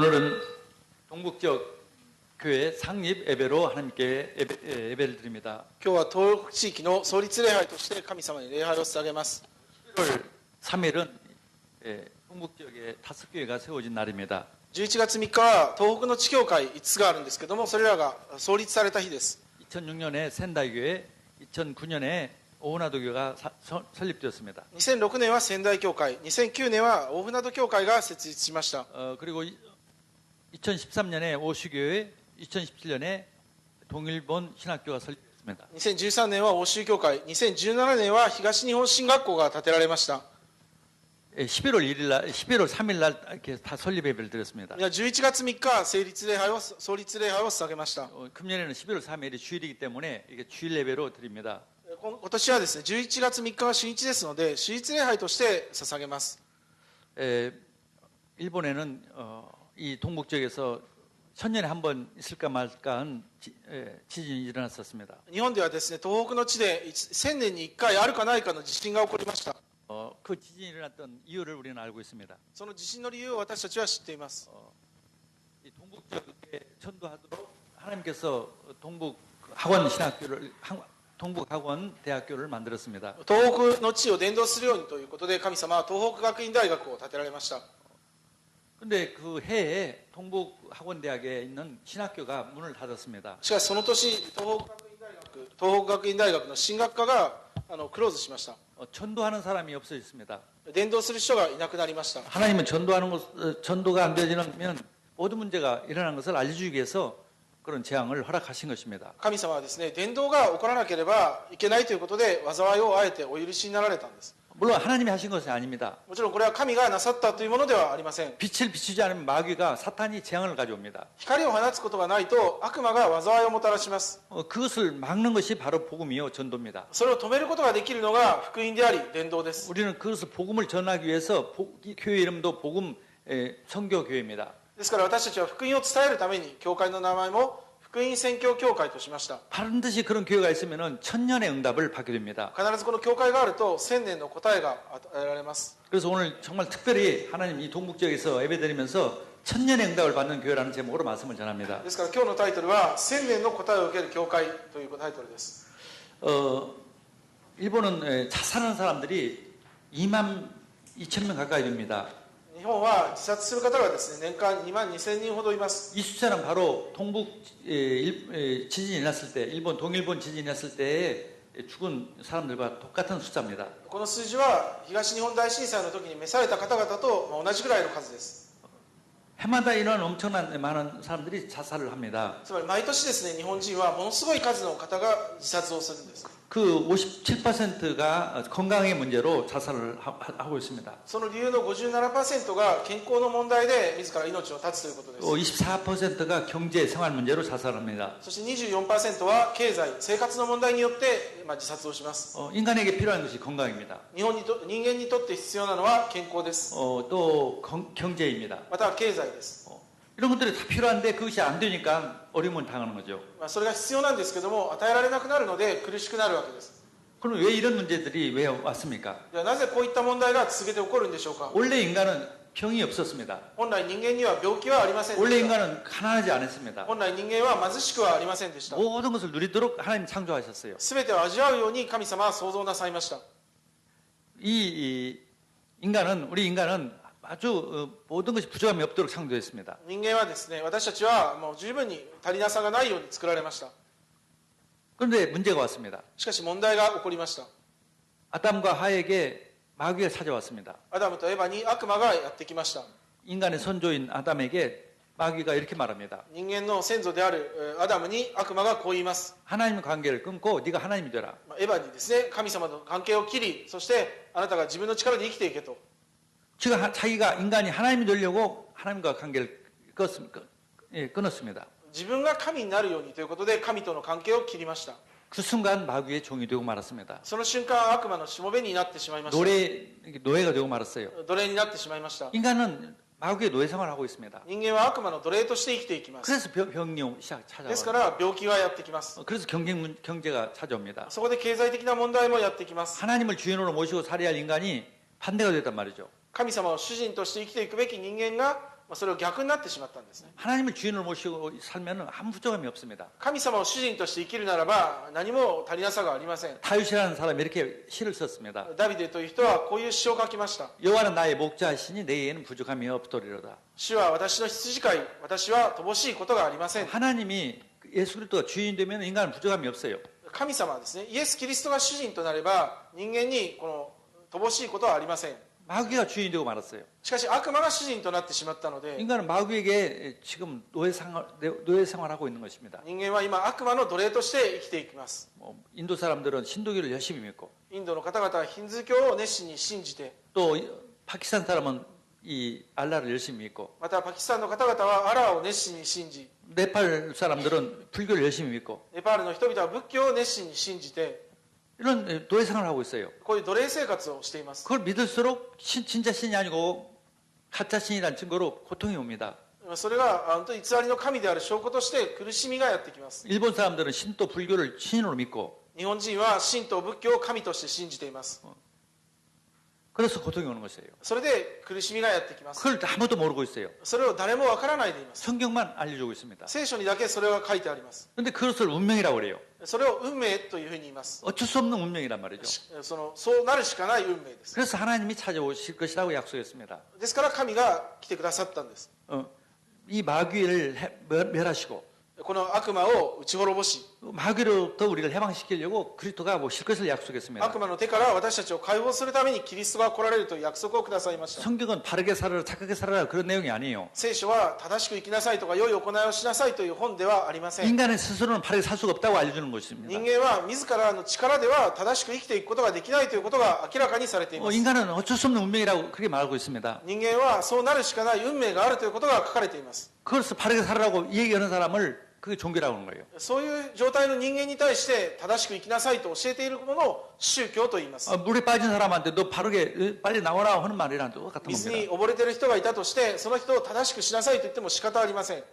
오늘은 동북지역 교회 상립 예배로 하나님께 예배를 드립니다. 今日は東北地域の創立礼拝として神様に礼拝を捧げます。 11월 3일은 동북지역에 5교회가 세워진 날입니다. 11月3日は東北の地教会5つがあるんですけども、それらが創立された日です。 2006년에仙台교회, 2009년에 오은하도교가 설립되었습니다. 2006年は仙台教会、2009年は大船渡教会が設立しました。 그리고 2013년에 오슈교회, 2017년에 동일본 신학교가 설립됐습니다. 2013年は欧州教会、2017年は東日本神学校が建てられました。 11월 3일 날 이렇게 다 설립 예배를 드렸습니다. 11月3日創立礼拝を捧げました。 금년에는 11월 3일이 주일이기 때문에 이게 주일 예배로 드립니다. 今年はですね、11月3日は主日ですので、主日礼拝として捧げます。 일본에는 이 동북지역에서 천년에 한 번 있을까 말까한 지진이 일어났었습니다. 日本ではですね、東北の地で1000年に1回あるかないかの地震が起こりました。 그 지진이 일어났던 이유를 우리는 알고 있습니다. その地震の理由を私たちは知っています。 이 동북지역에 전도하도록 하나님께서 동북학원 대학교를 만들었습니다. 東北の地を伝道するようにということで、神様は東北学院大学を建てられました。 그런데 그 해에 동북학원대학에 있는 신학교가 문을 닫았습니다. しかしその年、東北学院大学の神学科がクローズしました。 전도하는 사람이 없어졌습니다. 伝道する人がいなくなりました。 하나님은 전도가 안 되면 모든 문제가 일어난 것을 알려주기 위해서 그런 재앙을 허락하신 것입니다. 神様はですね、伝道が起こらなければいけないということで、災いをあえてお許しになられたんです。 물론 하나님이 하신 것은 아닙니다. もちろんこれは神がなさったというものではありません。 빛을 비추지 않으면 마귀가 사탄이 재앙을 가져옵니다. 光を放つことがないと悪魔が災いをもたらします。 그것을 막는 것이 바로 복음이요 전도입니다. それを止めることができるのが福音であり伝道です。 우리는 그것을 복음을 전하기 위해서 교회 이름도 복음 선교교회입니다. ですから私たちは福音を伝えるために教会の名前も福音宣教教会としました。 반드시 그런 교회가 있으면 천년의 응답을 받게 됩니다. 必ずこの教会があると1000年の答えが与えられます。 그래서 오늘 정말 특별히 하나님 이 동북지역에서 예배드리면서 천년의 응답을 받는 교회라는 제목으로 말씀을 전합니다. ですから今日のタイトルは1000年の答えを受ける教会というタイトルです。 일본은 자살하는 사람들이 2만 2천 명 가까이 됩니다. 日本は自殺する方がですね、年間2万2000人ほどいます。 이 숫자는 바로 동북 지진이 일어났을 때, 일본 동일본 지진이 일어났을 때에 죽은 사람들과 똑같은 숫자입니다. この数字は東日本大震災の時に召された方々と同じぐらいの数です。 해마다 이런 엄청난 많은 사람들이 자살을 합니다. つまり毎年ですね、日本人はものすごい数の方が自殺をするんです。 그 57%가 건강의 문제로 자살을 하고 있습니다. その理由の 57%が健康の問題で自ら命を絶つということです。 24%가 경제 생활 문제로 자살합니다. そして 24% は経済生活の問題によって自殺をします。 인간에게 필요한 것이 건강입니다. 人間にとって必要なのは健康です。 또 경제입니다. または経済です。 이런 것들이 다 필요한데 그것이 안 되니까 어려움을 당하는 거죠. それが必要なんですけども、与えられなくなるので苦しくなるわけです。 그럼 왜 이런 문제들이 왜 왔습니까? ではなぜこういった問題が続けて起こるんでしょうか。 원래 인간은 병이 없었습니다. 本来人間には病気はありませんで 원래 した。 인간은 가난하지 않았습니다. 本来人間は貧しくはありませんでした。 모든 것을 누리도록 하나님 창조하셨어요. 全てを味わうように神様は創造なさいました。 우리 인간은 아주 모든 것이 부족함이 없도록 창조했습니다. 人間はですね、私たちはもう十分に足りなさがないように作られました。 그런데 문제가 왔습니다. しかし問題が起こりました。 아담과 하에게 마귀가 찾아왔습니다. アダムとエバに悪魔がやってきました。 인간의 선조인 아담에게 마귀가 이렇게 말합니다. 人間の先祖であるアダムに悪魔がこう言います。 하나님의 관계를 끊고 네가 하나님이 되라. エバにですね、神様と関係を切り、そしてあなたが自分の力で生きていけと。 자기가 인간이 하나님이 되려고 하나님과 관계를 끊었습니다. 自分が神になるようにということで神との関係を切りました。 그 순간 마귀의 종이 되고 말았습니다. その瞬間悪魔のしもべになってしまいました。 노예가 되고 말았어요. 奴隷になってしまいました。 인간은 마귀의 노예 생활을 하고 있습니다. 人間は悪魔の奴隷として生きていきます。 그래서 병이 찾아와요. ですから病気がやってきます。 그래서 경제가 찾아옵니다. そこで経済的な問題もやってきます。 하나님을 주인으로 모시고 살아야 할 인간이 반대가 됐단 말이죠. 神様を主人として生きていくべき人間がそれを逆になってしまったんですね。 하나님을 주인으로 모시고 살면 아무 부족함이 없습니다. 神様を主人として生きるならば何も足りなさがありません。 다윗이라는 사람이 이렇게 시를 썼습니다. ダビデという人はこういう詩を書きました。 여호와는 나의 목자시니 내게는 부족함이 없도리로다. 主は私の羊飼い、私は乏しいことがありません。 하나님이 예수 그리스도가 주인 되면 인간은 부족함이 없어요. 神様はですね、イエス・キリストが主人となれば人間にこの乏しいことはありません。 마귀가 주인이 되고 말았어요. しかし悪魔が主人となってしまったので、 인간은 마귀에게 지금 노예 생활하고 있는 것입니다. 人間は今悪魔の奴隷として生きていきます。 인도 사람들은 신도교를 열심히 믿고 インドの方々はヒンズー教を熱心に信じて、 또 파키스탄 사람은 이 알라를 열심히 믿고 またパキスタンの方々はアラーを熱心に信じ、 네팔 사람들은 불교를 열심히 믿고 ネパールの人々は仏教を熱心に信じて、 이런 노예 생활을 하고 있어요. こういう奴隷生活をしています。 그걸 믿을수록 진짜 신이 아니고 가짜 신이라는 증거로 고통이 옵니다. それが本当に偽りの神である証拠として苦しみがやってきます。 일본 사람들은 신도 불교를 신으로 믿고 日本人は神と仏教を神として信じています。 그래서 고통이 오는 것이에요. それで苦しみがやってきます。 그걸 아무도 모르고 있어요. それを誰もわからないでいます。 성경만 알려주고 있습니다. 聖書にだけそれが書いてあります。 그런데 그것을 운명이라고 그래요. それを運命というふうに言います。 어쩔 수 없는 운명이란 말이죠. そうなるしかない運命です。 그래서 하나님이 찾아오실 것이라고 약속했습니다. ですから神が来てくださったんです。 이 마귀를 멸하시고 この悪魔を打ち滅ぼし、 마귀로부터 우리를 해방시키려고 그리스도가 오실 것을 약속했습니다. 悪魔の手から私たちを解放するためにキリストが来られるという約束をくださいました。 성경은 바르게 살아라 착하게 살아라 그런 내용이 아니에요. 聖書は正しく生きなさいとか良い行いをしなさいという本ではありません。 인간의 스스로는 바르게 살 수가 없다고 알려주는 것입니다. 人間は自らの力では正しく生きていくことができないということが明らかにされています。 인간은 어쩔 수 없는 운명이라고 그렇게 말하고 있습니다. 人間はそうなるしかない運命があるということが書かれています。 그것을 바르게 살아라고 얘기하는 사람을 그게 종교라고 하는 거예요. そういう状態の人間に対して正しく生きなさいと教えているものを宗教と言います。 물에 빠진 사람한테 너 바르게 빨리 나오라 하는 말이랑 똑같은 水 겁니다. に溺れている人がいたとしてその人を正しくしなさいと言っても仕方ありません。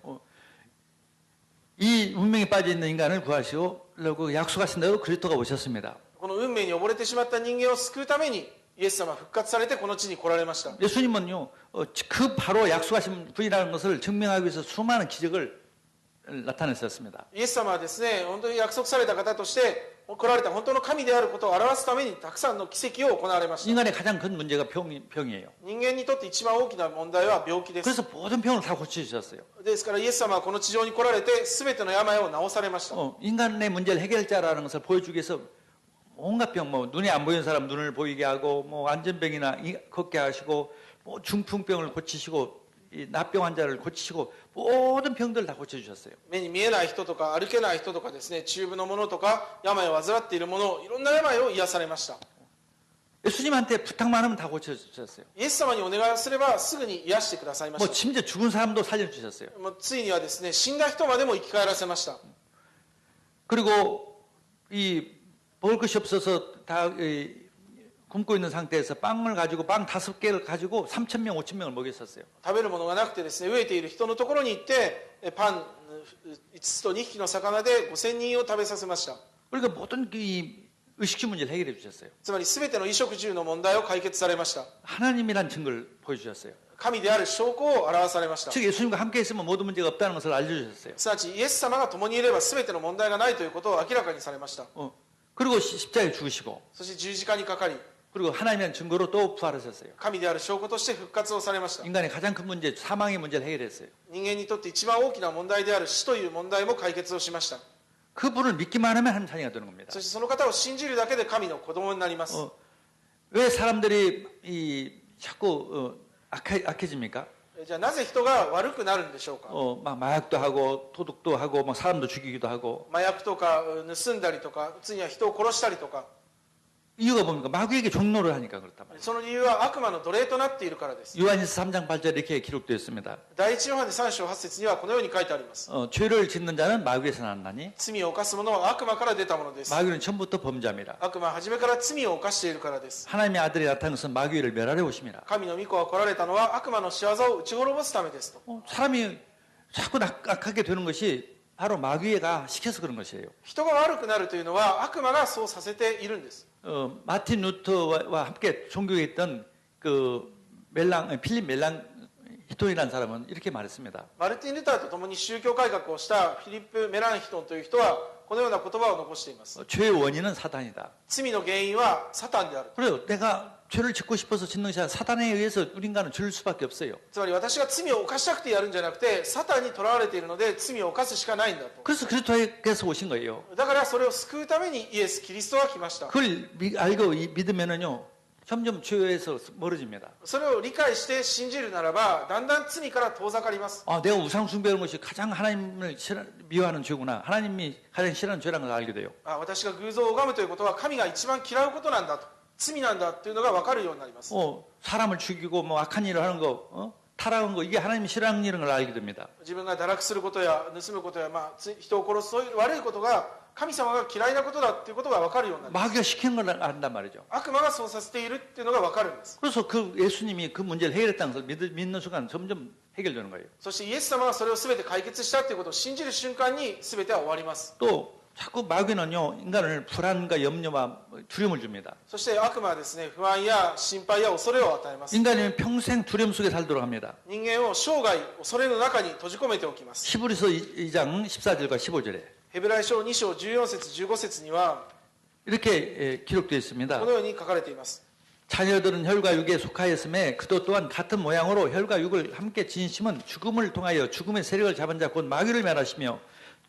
이 운명에 빠져 있는 인간을 구하시려고 약속하신 대로 그리스도가 오셨습니다. この運命に溺れてしまった人間を救うためにイエス様は復活されてこの地に来られました。 예수님은요, 그 바로 약속하신 분이라는 것을 증명하기 위해서 수많은 기적을 나타냈었습니다. イエス様はですね、本当に約束された方として来られた本当の神であることを表すためにたくさんの奇跡を行われました。 인간의 가장 큰 문제가 병이에요. 人間にとって一番大きな問題は病気です。 그래서 모든 병을 다 고쳐주셨어요. ですからイエス様はこの地上に来られて全ての病を治されました。 인간의 문제를 해결자라는 것을 보여주기 위해서 온갖 병, 눈이 안 보이는 사람 눈을 보이게 하고, 안전병이나 걷게 하시고, 중풍병을 고치시고, 이 납병 환자를 고치시고, 모든 병들을 다 고쳐주셨어요. 目に見えない人とか歩けない人とかですね、中部の者とか病を患っている者、いろんな病を癒されました。 예수님한테 부탁만 하면 다 고쳐주셨어요. イエス様にお願いすればすぐに癒してくださいました。 심지어 죽은 사람도 살려주셨어요. ついにはですね、死んだ人までも生き返らせました。 그리고 먹을 것이 없어서 다 굶고 있는 상태에서 빵을 가지고 빵 5개를 가지고 3,000명, 5,000명을 먹였었어요. 食べるものがなくてですね、飢えている人のところに行ってパン5つと2匹の魚で5000人を食べさせました。 그러니까 모든 이 의식주 문제를 해결해 주셨어요. つまり全ての衣食住の問題を解決されました。 하나님이란 증거를 보여주셨어요. 神である証拠を表されました。 즉 예수님과 함께 있으면 모든 문제가 없다는 것을 알려주셨어요. すなわちイエス様が共にいれば全ての問題がないということを明らかにされました。 그리고 십자가에 죽으시고, そして十字架にかかり 그리고 하나님이란 증거로 또 부활하셨어요. 神である証拠として復活をされました。 인간의 가장 큰 문제, 사망의 문제를 해결했어요. 人間にとって一番大きな問題である死という問題も解決をしました。 그분을 믿기만 하면 하나님 자녀가 되는 겁니다. そしてその方を信じるだけで神の子供になります。 왜 사람들이 자꾸 악해집니까? じゃあなぜ人が悪くなるんでしょうか。 막 마약도 하고 도둑도 하고 막 사람도 죽이기도 하고. 麻薬とか盗んだりとか、ついには人を殺したりとか。 이유가 뭡니까? 마귀에게 종노를 하니까 그렇단 말이에요. その理由は悪魔の奴隷となっているからです。 요한일서 3장 8절에 이렇게 기록되어 있습니다. 第一ヨハネ3章8節にはこのように書いてあります。 죄를 짓는 자는 마귀에서 났나니 罪を犯す者は悪魔から出たものです。 마귀는 처음부터 범죄함이라. 悪魔は初めから罪を犯しているからです。 하나님의 아들이 나타난 것은 마귀를 멸하려 오심이라. 神の御子が来られたのは悪魔の仕業を打ち滅ぼすためですと。 사람이 자꾸 악하게 되는 것이 바로 마귀가 시켜서 그런 것이에요. 人が悪くなるというのは悪魔がそうさせているんです。 마틴 루터와 함께 존경했던 필립 멜랑 히톤이라는 사람은 이렇게 말했습니다. マルティン・ルターと共に宗教改革をしたフィリップ・メランヒトンという人はこのような言葉を残しています。 죄의 원인은 사단이다. 罪の原因はサタンである。 그래요. 내가 죄를 짓고 싶어서 짓는 것이 아니라 사단에 의해서 우리 인간은 죄를 수밖에 없어요. つまり私が罪を犯したくてやるんじゃなくてサタンにとらわれているので罪を犯すしかないんだと。 그래서 그리스도께서 오신 거예요. だからそれを救うためにイエス・キリストは来ました。 그걸 알고 믿으면은요, 점점 죄에서 멀어집니다. それを理解して信じるならばだんだん罪から遠ざかります。 아, 내가 우상 숭배하는 것이 가장 하나님을 미워하는 죄구나. 하나님이 가장 싫어하는 죄라는 걸 알게 돼요. 私が偶像を拝むということは神が一番嫌うことなんだと、罪なんだというのが分かるようになります。 사람을 죽이고 뭐 악한 일을 하는 거, 타락한 거, 이게 하나님이 싫어하는 일인 걸 알게 됩니다. 自分が堕落することや盗むことや、人を殺すそういう悪いことが神様が嫌いなことだということが分かるようになります。 마귀가 시키는 걸 안단 말이죠. 悪魔がそうさせているっていうのが分かるんです。 그래서 그 예수님이 그 문제를 해결했다는 것을 믿는 순간 점점 해결되는 거예요. そしてイエス様がそれを全て解決したということを信じる瞬間に全ては終わります。 또 자꾸 마귀는요, 인간을 불안과 염려와 두려움을 줍니다. そして悪魔はですね、不安や心配や恐れを与えます。 인간은 평생 두려움 속에 살도록 합니다. 人間を生涯恐れの中に閉じ込めておきます。 히브리서 2장 14절과 15절에 ヘブライ書2章14節15節には 이렇게 기록되어 있습니다. このように書かれています。 자녀들은 혈과 육에 속하였음에 그도 또한 같은 모양으로 혈과 육을 함께 지니심은 죽음을 통하여 죽음의 세력을 잡은 자 곧 마귀를 멸하시며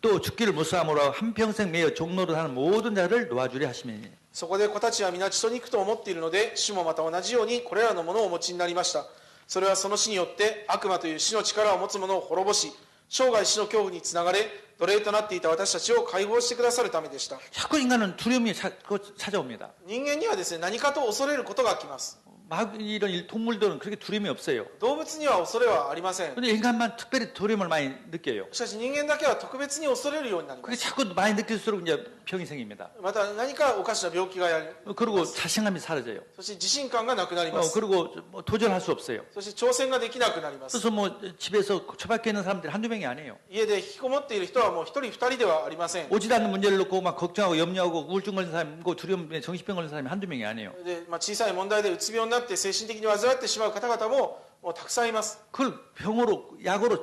또 죽기를 무사함으로 한평생 매여 종로를 하는 모든 자를 놓아주려 하시니. そこで子たちは皆血と肉と思っているので主もまた同じようにこれらのものをお持ちになりました。それはその死によって悪魔という死の力を持つ者を滅ぼし生涯死の恐怖につながれ奴隷となっていた私たちを解放してくださるためでした。 자꾸 인간은 두려움이 자꾸 찾아옵니다. 人間にはですね、何かと恐れることが来ます。 마귀 이런 동물들은 그렇게 두려움이 없어요. 動物には恐れはありません。 근데 인간만 특별히 두려움을 많이 느껴요. しかし人間だけは特別に恐れるようになりま 그게 す。 자꾸 많이 느낄수록 이제 병이 생깁니다. また何かおかしな病気がやる。 그리고 자신감이 사라져요. そして自信感がなくなります。 그리고 뭐 도전할 수 없어요. そして挑戦ができなくなります。 그래서 뭐 집에서 처박혀 있는 사람들이 한두 명이 아니에요. 家で引きこもっている人はもう一人二人ではありません。 오지도 않는 문제를 놓고 막 걱정하고 염려하고 우울증 걸린 사람이고 두려움에 정신병 걸린 사람이 한두 명이 아니에요. で小さい問題でうつ病になって精神的に患ってしまう方々ももうたくさんいます。 그걸 병으로 약으로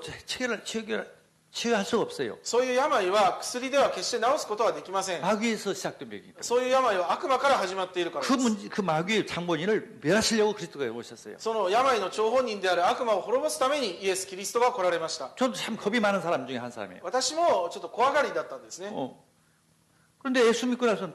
치유할 수가 없어요. そういう病は薬では決して治すことはできません。 마귀에서 시작된 병이니까. そういう病は悪魔から始まっているからです。 그 마귀의 장본인을 멸하시려고 그리스도가 오셨어요. その病の張本人である悪魔を滅ぼすためにイエス・キリストが来られました。 저도 참 겁이 많은 사람 중에 한 사람이에요. 私もちょっと怖がりだったんですね。 그런데 예수 믿고 나서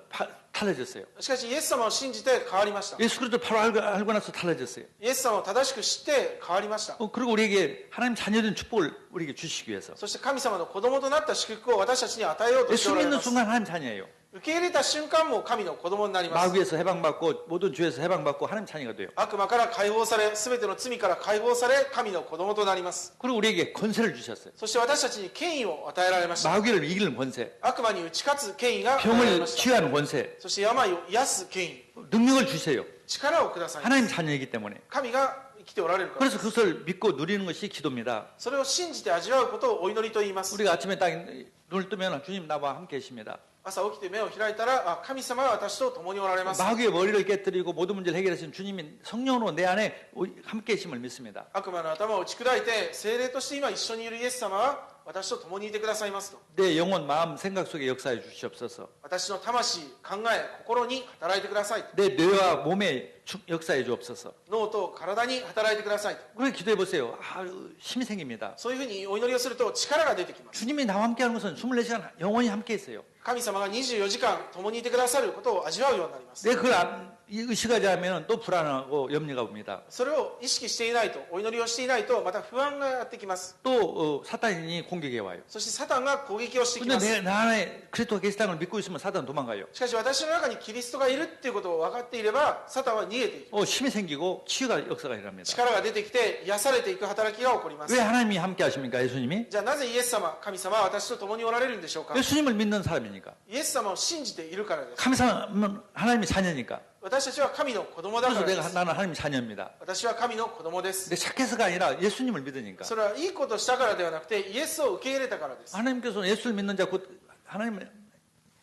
달라졌어요. しかしイエス様を信じて変わりました。 예수 그리스도 바로 알고 나서 달라졌어요. イエス様を正しく知って変わりました。 그리고 우리에게 하나님 자녀된 축복을 우리에게 주시기 위해서. そして神様の子供となった祝福を私たちに与えようとして 예수 おられ 믿는 ます。 순간 하나님 자녀예요. 受け入れた瞬間も神の子供になります。 마귀에서 해방받고 모든 죄에서 해방받고 하나님 자녀가 돼요. 悪魔から解放され、すべての罪から解放され、神の子供となります。 그리고 우리에게 권세를 주셨어요. そして私たちに権威を与えられました。 마귀를 이기는 권세, 悪魔に打ち勝つ権威が与えられ 병을 ました。 치유하는 권세, そして病を癒す権威、 능력을 주세요. 力をください。 하나님 자녀이기 때문에. 神が生きておられるからで 그래서 す。 그것을 믿고 누리는 것이 기도입니다. それを信じて味わうことをお祈りと言います。 우리가 아침에 딱 눈을 뜨면 주님 나와 함께 계십니다. 朝起きて目を開いたら、神様は私と共におられます。 마귀의 머리를 깨뜨리고 모든 문제를 해결하신 주님이 성령으로 내 안에 함께 계심을 믿습니다. 悪魔の頭を打ち砕いて、精霊として今一緒にいるイエス様は私と共にいてくださいますと。 내 영혼, 마음, 생각 속에 역사해 주시옵소서. 私の魂、考え、心に働いてくださいと。 내 뇌와 몸에 역사해 주옵소서. 脳と体に働いてくださいと。 그렇게 기도해 보세요. 힘이 생깁니다. そういうふうにお祈りをすると力が出てきます。 주님이 나와 함께 하는 것은 24시간 영원히 함께 있어요. 神様が24時間共にいてくださることを味わうようになります。 내 그걸 의식하지 않으면 또 불안하고 염려가 옵니다. それを意識していないと、お祈りをしていないと、また不安がやってきます。 또 사탄이 공격해 와요. そしてサタンが攻撃をしてき 근데 ます。 나 안에 그리스도가 계시다는 걸 믿고 있으면 사탄 도망가요. しかし私の中にキリストがいるっていうことを分かっていれば、サタンは逃げていく。 힘이 생기고 치유가 역사가 일어납니다. 力が出てきて癒されていく働きが起こります。 왜 하나님이 함께 하십니까? 예수님이? じゃあなぜイエス様、神様は私と共におられるんでしょうか。 예수님을 믿는 사람이니까. イエス様を信じているからです。 하나님이 자녀니까. 私たちは神の子供だか 그래서 らです。 나는 하나님 자녀입니다. 私は神の子供です。 근데 착해서가 아니라 예수님을 믿으니까. それはいいことしたからではなくて、イエスを受け入れたからです。 하나님께서는 예수를 믿는 자, 곧 하나님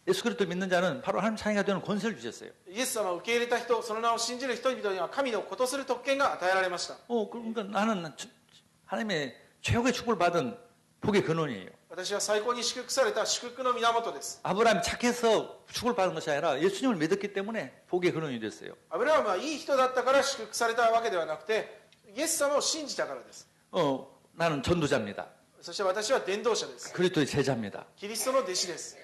예수 그리스도를 믿는 자는 바로 하나님 자녀가 되는 권세를 주셨어요. イエス様を受け入れた人、その名を信じる人々には神の子とする特権が与えられました。 그러니까 나는 하나님의 최고의 축복을 받은 복의 근원이에요. 私は最高に祝福された祝福の源です。 아브라함이 착해서 축복을 받은 것이 아니라 예수님을 믿었기 때문에 복의 근원이 됐어요. アブラハムはいい人だったから祝福されたわけではなくて、イエス様を信じたからです。 나는 전도자입니다. そして私は伝道者です。 그리스도의 제자입니다. キリストの弟子です。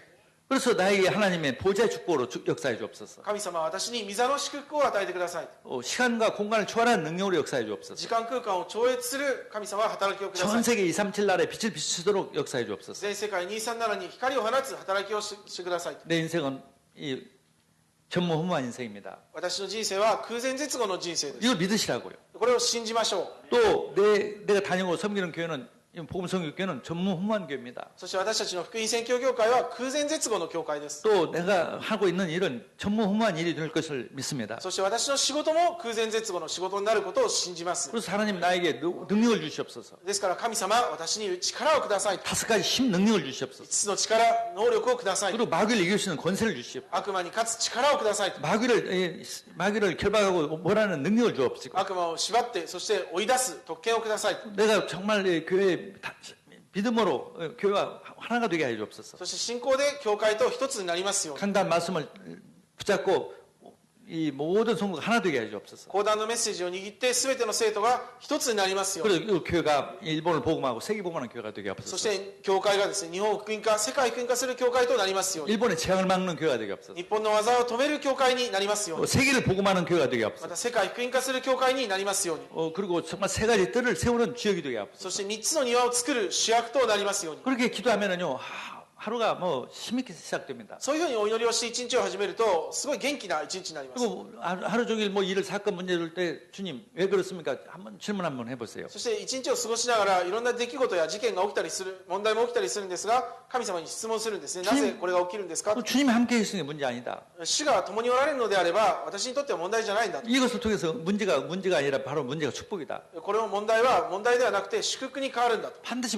그래서 나에게 하나님의 보좌의 축복으로 역사해 주옵소서. 神様は私に御座の祝福を与えてください。 시간과 공간을 초월하는 능력으로 역사해 주옵소서. 時間空間を超越する神様は働きをくださ 전 い。 세계 237 나라에 빛을 비추도록 역사해 주옵소서. 全世界237に光を放つ働きをしてください。 내 인생은 이 전무후무한 인생입니다. 私の人生は空前絶後の人生です。 이걸 믿으시라고요. これを信じましょう。 또 내가 다니고 섬기는 교회는 복음성교회는 전무후무한 교회입니다. そして私たちの福音宣教協会は空前絶後の教会です。 또 내가 하고 있는 일은 전무후무한 일이 될 것을 믿습니다. そして私の仕事も空前絶後の仕事になることを信じます。 그래서 하나님 나에게 능력을 주시옵소서. ですから神様、私に力をください。 다섯 가지 힘 능력을 주시옵소서. 5つの力、能力をください。 그리고 마귀를 이길 수 있는 권세를 주시옵소서. 悪魔に勝つ力をください。 마귀를 결박하고 몰아내는 능력을 주옵시고. 悪魔を縛って、そして追い出す特権をください。 내가 정말 이 교회 믿음으로 교회와 하나가 되게 해 주옵소서. そして信仰で教会と一つになりますように。 강단 말씀을 붙잡고 이 모든 성도가 하나 되게 해 주옵소서. 講談のメッセージを握って全ての生徒が一つになりますように。 그리고 이 교회가 일본을 복음하고 세계 복음하는 교회가 되게 そ 하옵소서. して教会がですね、日本を福音化、世界福音化する教会となりますように。 일본의 재앙을 막는 교회가 되게 하옵소서. 日本の技を止める教会になりますように。 세계를 복음하는 교회가 되게 ま 하옵소서. た世界福音化する教会になりますように。 그리고 정말 세 가지 뜰을 세우는 주역이 되게 하옵소서. そして三つの庭を作る主役となりますように。 그렇게 기도하면은요 하루가 뭐 힘있게 시작됩니다. そういうふうにお祈りをして一日を始めると、すごい元気な一日になります。 그리고 하루 종일 뭐 일을 사건 문제 될 때 주님 왜 그렇습니까? 한번 질문 한번 해보세요. そして一日を過ごしながらいろんな出来事や事件が起きたりする、問題も起きたりするんですが、神様に質問するんですね。なぜこれが起きるんですか？ 주님이 함께 있으니 문제 아니다. 主が共におられるのであれば、私にとっては問題じゃないんだと。 이것을 통해서 문제가 아니라 바로 문제가 축복이다. これの問題は問題ではなくて祝福に変わるんだと。 반드시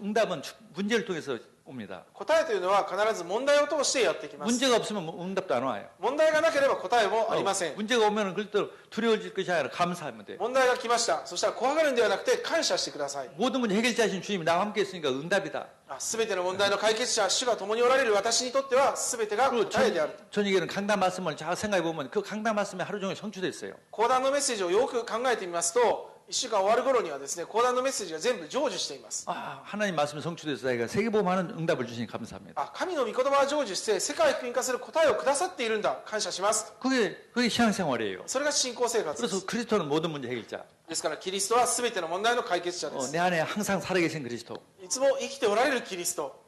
응답은 문제를 통해서 옵니다. 答えというのは必ず問題を通してやってきます。 문제가 없으면 응답도 안 와요. 問題がなければ答えもありません。 문제가 오면 그때 두려워질 것이 아니라 감사하면 돼요. 問題が来ました。そしたら怖がるんではなくて感謝してください。 모든 문제 해결자이신 주님이 나와 함께 있으니까 응답이다. すべての問題の解決者、主が共におられる私にとってはすべてが 그리고 答えである。 저녁에는 강단 말씀을 잘 생각해 보면 그 강단 말씀에 하루 종일 성취됐어요. 講談のメッセージをよく考えてみますと、1週間終わる頃にはですね、講談のメッセージが全部成就しています。 하나님 말씀이 성취돼서 저희가 세계보험하는 응답을 주시니 감사합니다. 神の御言葉は成就して世界福音化する答えをくださっているんだ。感謝します。 그게 신앙생활이에요. それが信仰生活です。 그래서 그리스도는 모든 문제 해결자. ですからキリストはすべての問題の解決者です。 내 안에 항상 살아계신 그리스도. いつも生きておられるキリスト。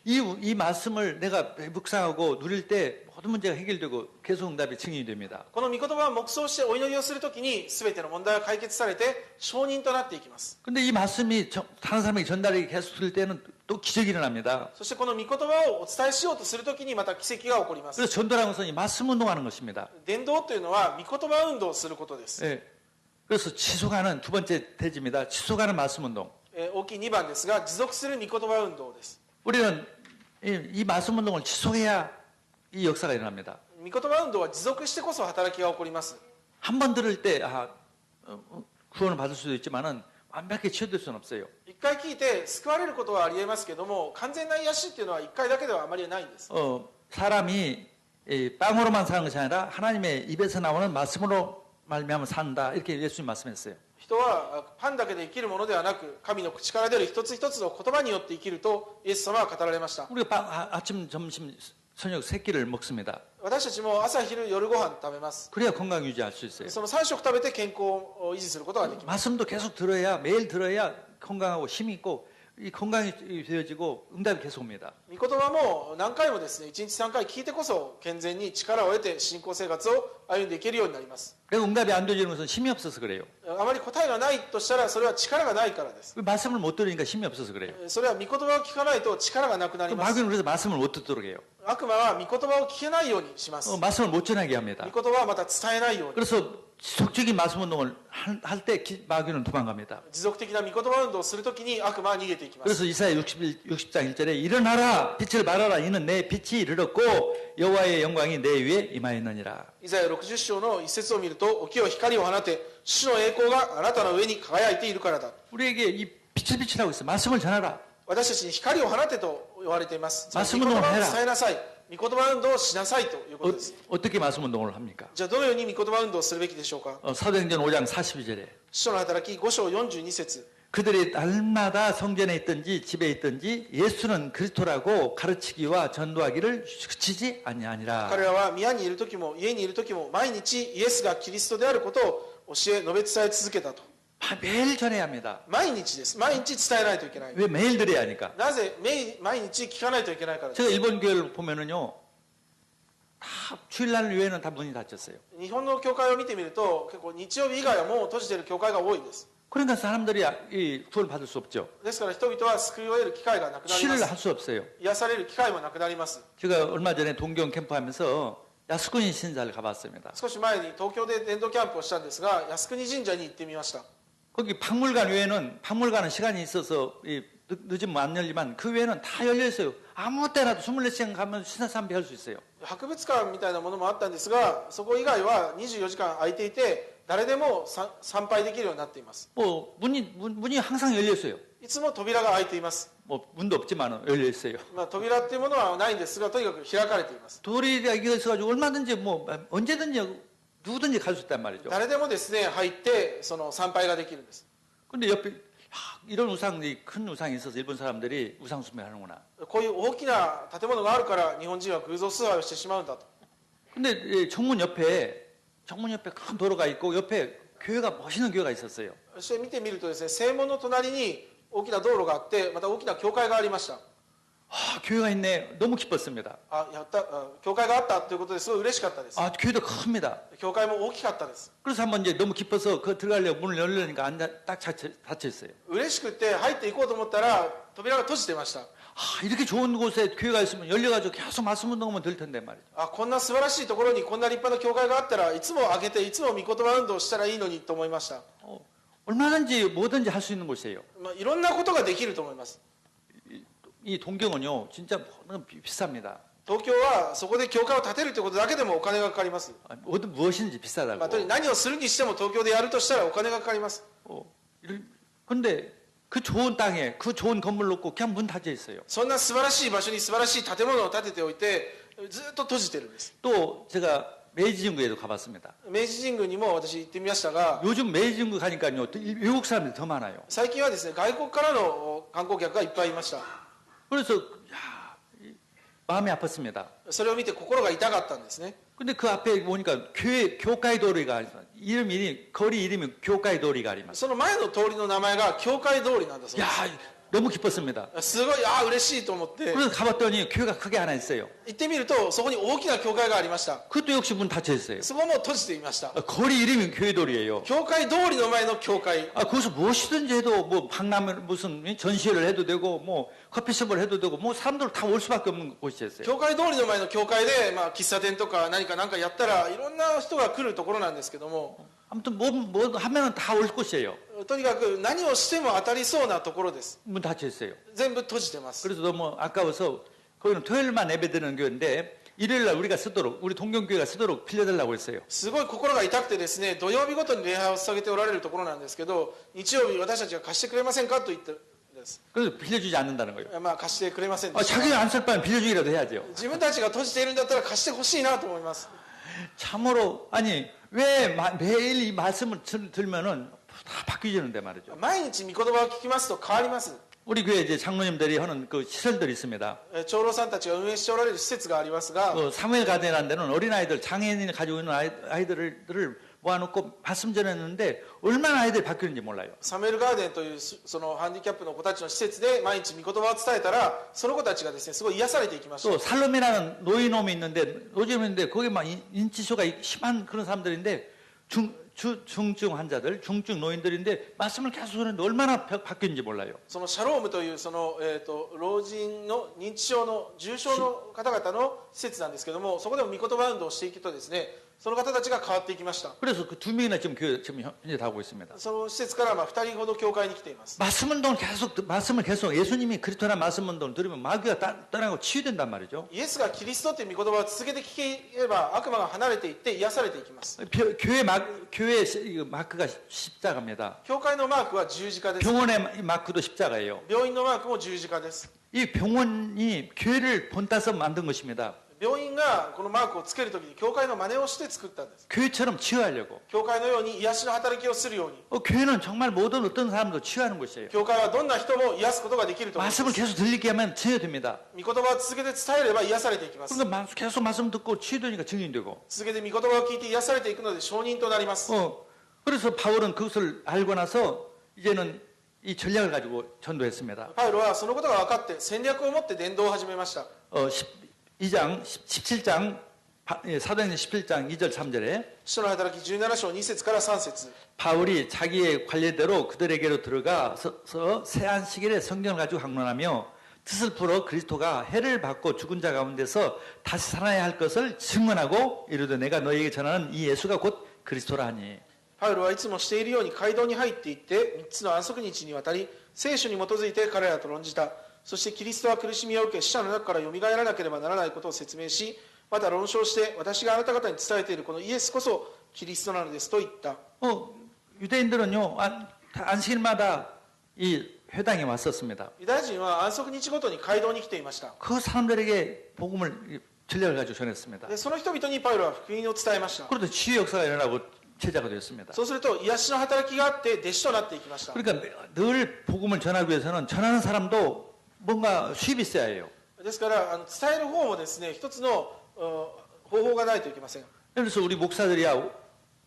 이 말씀을 내가 묵상하고 누릴 때 모든 문제가 해결되고 계속 응답이 증인이 됩니다. この御言葉を黙想してお祈りをするときに全ての問題が解決されて承認となっていきます。 근데 이 말씀이 다른 사람에게 전달이 계속 될 때는 또 기적이 일어납니다. そしてこの御言葉をお伝えしようとするときにまた奇跡が起こります。 그래서 전도라는 것은 이 말씀 운동하는 것입니다. 伝道というのは御言葉運動をすることです。 예. 그래서 지속하는 두 번째 대지입니다. 지속하는 말씀 운동. 大きい2番ですが、持続する御言葉運動です。 우리는 이 말씀 운동을 지속해야 이 역사가 일어납니다. 御言葉運動は持続してこそ働きが起こります。 한 번 들을 때 구원을 받을 수도 있지만은 완벽하게 치유될 수는 없어요. 一回聞いて救われることはありえますけども、完全な癒しっていうのは一回だけではあまりないんです。 사람이 빵으로만 사는 것이 아니라 하나님의 입에서 나오는 말씀으로 말미암아 산다. 이렇게 예수님 말씀했어요. 人はパンだけで生きるものではなく、神の口から出る一つ一つの言葉によって生きるとイエス様は語られました。 우리가 아침, 점심, 저녁 세 끼를 먹습니다. 私たちも朝昼夜ご飯食べます。 그래야 건강 유지할 수 있어요. その3食食べて健康を維持することができます。 말씀도 계속 들어야 매일 들어야 건강하고 힘이 있고 이 건강이 되어지고 응답이 계속 옵니다. 御言葉も何回もですね、1日3回聞いてこそ健全に力を得て信仰生活を歩んでいけるようになります。 그래서 응답이 안 되지는 것은 힘이 없어서 그래요. あまり答えがないとしたらそれは力がないからです。 말씀을 못 들으니까 힘이 없어서 그래요. それは御言葉を聞かないと力がなくなります。 마귀는 그래서 말씀을 못 듣도록 해요. 悪魔は御言葉を聞けないようにします。 말씀을 못 전하게 합니다. 御言葉はまた伝えないように。 그래서 지속적인 말씀 운동을 할 때 마귀는 도망갑니다. 持続的な御言葉運動をするときに悪魔は逃げていきます。 그래서 이사야 60장 1절에 일어나라 빛을 발하라 이는 내 빛이 이르렀고 여호와의 영광이 내 위에 임하였느니라. イザヤ60章の一節を見ると、起きよ光を放て、主の栄光があなたの上に輝いているからだ。 우리에게 이 빛을 비추라고 있어요. 말씀을 전하라. 私たちに光を放てと言われています。マス御言葉をム運動を減ら伝えなさい。御言葉運動をしなさいということです。 어떻게 말씀 운동을 합니까? じゃあどのように御言葉運動をするべきでしょうか。 사도행전 5장 42절에 使徒の働き5章42節 그들이 날마다 성전에 있든지 집에 있든지 예수는 그리스도라고 가르치기와 전도하기를 그치지 아니하니라. 彼らは宮にいる時も家にいる時も毎日イエスがキリストであることを教え述べ伝え続けたと。 매일 전해야 합니다. 毎日です。毎日伝えないといけない。 왜 매일 드려야 하니까? なぜ毎日聞かないといけないからです。 제가 일본 교회를 보면은요, 다 주일날 외에는 다 문이 닫혔어요. 日本の教会を見てみると結構日曜日以外はもう閉じている教会が多いです。 그러니까 사람들이 이 구원을 받을 수 없죠. ですから人々は救いを得る機会がなくなりま 치료를 す。 할 수 없어요. 癒される機会もなくなります。 제가 얼마 전에 동경 캠프하면서 야스쿠니 신사를 가봤습니다. 少し前に東京で伝道キャンプをしたんですが、靖国神社に行ってみました。 거기 박물관 외에는 박물관은 시간이 있어서 늦으면 안 열리지만 그 외에는 다 열려 있어요. 아무 때나도 24시간 가면 신사 참배할 수 있어요. 博物館みたいなものもあったんですが、そこ以外は24時間空いていて、誰でも参拝できるようになっています。 뭐 문이 항상 열려 있어요. いつも扉が開いています。 뭐 문도 없지만 열려 있어요. 扉っていうものはないんですが、とにかく開かれています。 돌이 이거 있어가지고 얼마든지 뭐 언제든지 누구든지 갈 수 있단 말이죠. 誰でもですね、入ってその参拝ができるんです。 근데 옆에 이런 우상이 큰 우상이 있어서 일본 사람들이 우상 숭배하는구나. こういう大きな建物があるから日本人は偶像崇拝をしてしまうんだと。 근데 정문 옆에 큰 도로가 있고 옆에 교회가 멋있는 교회가 있었어요. そして見てみるとですね、正門の隣に大きな道路があって、また大きな教会がありました。 교회가 있네. 너무 기뻤습니다. やった教会があったということですごい嬉しかったです。 교회도 큽니다. 教会も大きかったです。 그래서 한번 이제 너무 기뻐서 그 들어가려고 문을 열려니까 딱 닫혀 있어요. 嬉しくて入っていこうと思ったら扉が閉じてました。 이렇게 좋은 곳에 교회가 있으면 열려가지고 계속 말씀 운동하면 될 텐데 말이죠. こんな素晴らしいところにこんな立派な教会があったらいつも開けていつも御言葉運動をしたらいいのにと思いました。 얼마든지 뭐든지 할 수 있는 곳이에요. いろんなことができると思います。 이 동경은요, 진짜 비쌉니다. 東京はそこで教会を建てるということだけでもお金がかかります。 무엇인지 비싸다고. とに何をするにしても東京でやるとしたらお金がかかります。 근데 그 좋은 땅에 그 좋은 건물 놓고 그냥 문 닫혀 있어요. そんな素晴らしい場所に素晴らしい建物を建てておいてずっと閉じてるんです。 또 제가 메이지진구에도 가봤습니다. 明治神宮にも私行ってみましたが、 요즘 메이지진구 가니까요, 외국 사람들이 더 많아요. 最近はですね、外国からの観光客がいっぱいいました。 그래서 마음이 아팠습니다. それを見て心が痛かったんですね。 근데 그 앞에 보니까 교가이 도리가 거리 이름이 교가이 도리가 아니면 その前の通りの名前が教会通りなんだそうで 야, 너무 기뻤습니다. す。すごい嬉しいと思って 그래서 가봤더니 교회가 크게 하나 있어요. 行ってみるとそこに大きな教会がありました。 그것도 역시 문 닫혀 있어요. そこも閉じていました。 거리 이름이 교회 도리예요. 教会通りの前の教会。 거기서 무엇이든지 해도 뭐 박람회 무슨 전시회를 해도 되고 뭐 커피숍을 해도 되고 뭐 사람들 다 올 수밖에 없는 곳이었어요. 教会通りの前の教会で、喫茶店とか何かやったらいろんな人が来るところなんですけども、 아무튼 뭐 하면은 다 올 곳이에요. とにかく何をしても当たりそうなところです。 문 닫혀 있어요. 全部閉じてます。 그래서 너무 아까워서 거기는 토요일만 예배드리는 교회인데 일요일날 우리가 쓰도록 우리 동경교회가 쓰도록 빌려달라고 했어요. すごい心が痛くてですね、土曜日ごとに礼拝を捧げておられるところなんですけど、日曜日私たちが貸してくれませんかと言ってです。 그래서 빌려주지 않는다는 거예요. 貸してくれませんでした。 자기가 안 쓸 바엔 빌려주기라도 해야죠. 自分たちが閉じているんだったら貸してほしいなと思います。 참으로 아니 왜 매일 이 말씀을 들면은 다 바뀌지는데 말이죠. 毎日御言葉を聞きますと変わります。 우리 교회 이제 장로님들이 하는 그 시설들이 있습니다. 長老さんたちが運営しておられる施設がありますが、 사무엘 가든이라는 데는 어린아이들 장애인이 가지고 있는 아이들을 모아놓고 말씀 전했는데 얼마나 아이들이 바뀌는지 몰라요. サムエルガーデンというそのハンディキャップの子たちの施設で毎日御言葉を伝えたら、その子たちがですねすごい癒されていきました。 또 살롬이라는 노인홈이 있는데 노인홈인데 거기 막 인지쇼가 심한 그런 사람들인데 중증 환자들, 중증 노인들인데 말씀을 계속 하는데 얼마나 바뀌는지 몰라요. そのシャロームというその、老人の認知症の重症の方々の施設なんですけども、そこでも御言葉運動をしていくとですね、その方たちが変わっていきました。 그래서 그 2명이나 지금 교회 지금 현재 다오고 있습니다. その施設から2人ほど教会に来ています。 말씀을 계속 예수님이 그리스도라는 말씀 운동을 들으면 마귀가 떠나고 치유된단 말이죠. イエスがキリストという御言葉を続けて聞ければ悪魔が離れていって癒されていきます。 교회 마크가 십자가입니다. 教会のマークは十字架です。 병원의 마크도 십자가예요. 病院のマークも十字架です。 이 병원이 교회를 본따서 만든 것입니다. 病院がこのマークをつけるときに教会の真似をして作ったんです。 교회처럼 치유하려고. 教会のように癒しの働きをするように。 교회는 정말 모든 어떤 사람도 치유하는 곳이에요. 教会はどんな人も癒すことができると思います。 말씀을 계속 들리게 하면 치유됩니다. 御言葉を続けて伝えれば癒されていきます。 그러니까 계속 말씀 듣고 치유되니까 증인되고. 続けて御言葉を聞いて癒されていくので証人となります。 그래서 바울은 그것을 알고 나서 이제는 이 전략을 가지고 전도했습니다. パウロはそのことが分かって戦略を持って伝道を始めました。 17장 사도행전 17장 2절 3절에 使徒の働き17章2節から3節 바울이 자기의 관례대로 그들에게로 들어가서 세안식일에 성경을 가지고 강론하며 뜻을 풀어 그리스도가 해를 받고 죽은 자 가운데서 다시 살아야 할 것을 증언하고 이르되 내가 너희에게 전하는 이 예수가 곧 그리스도라 하니. パウロはいつもしているように街道に入っていって3つの安息日にわたり聖書に基づいて彼らと論じた。そしてキリストは苦しみを受け死者の中からよみがえらなければならないことを説明し、また論証して私があなた方に伝えているこのイエスこそキリストなのですと言った。 유대인들은요 안식일마다 이 회당에 왔었습니다. ユダヤ人は安息日ごとに街道に来ていました。 그 사람들에게 복음을 전략을 가지고 전했습니다. でその人々にパウロは福音を伝えました。 그래도 치유 역사가 일어나고 제자가 되었습니다. そうすると癒しの働きがあって弟子となっていきました。 그러니까 늘 복음을 전하기 위해서는 전하는 사람도 뭔가 수입이 있어야 해요. ですから伝える方もですね一つの方法がないといけません。 그래서 우리 목사들이야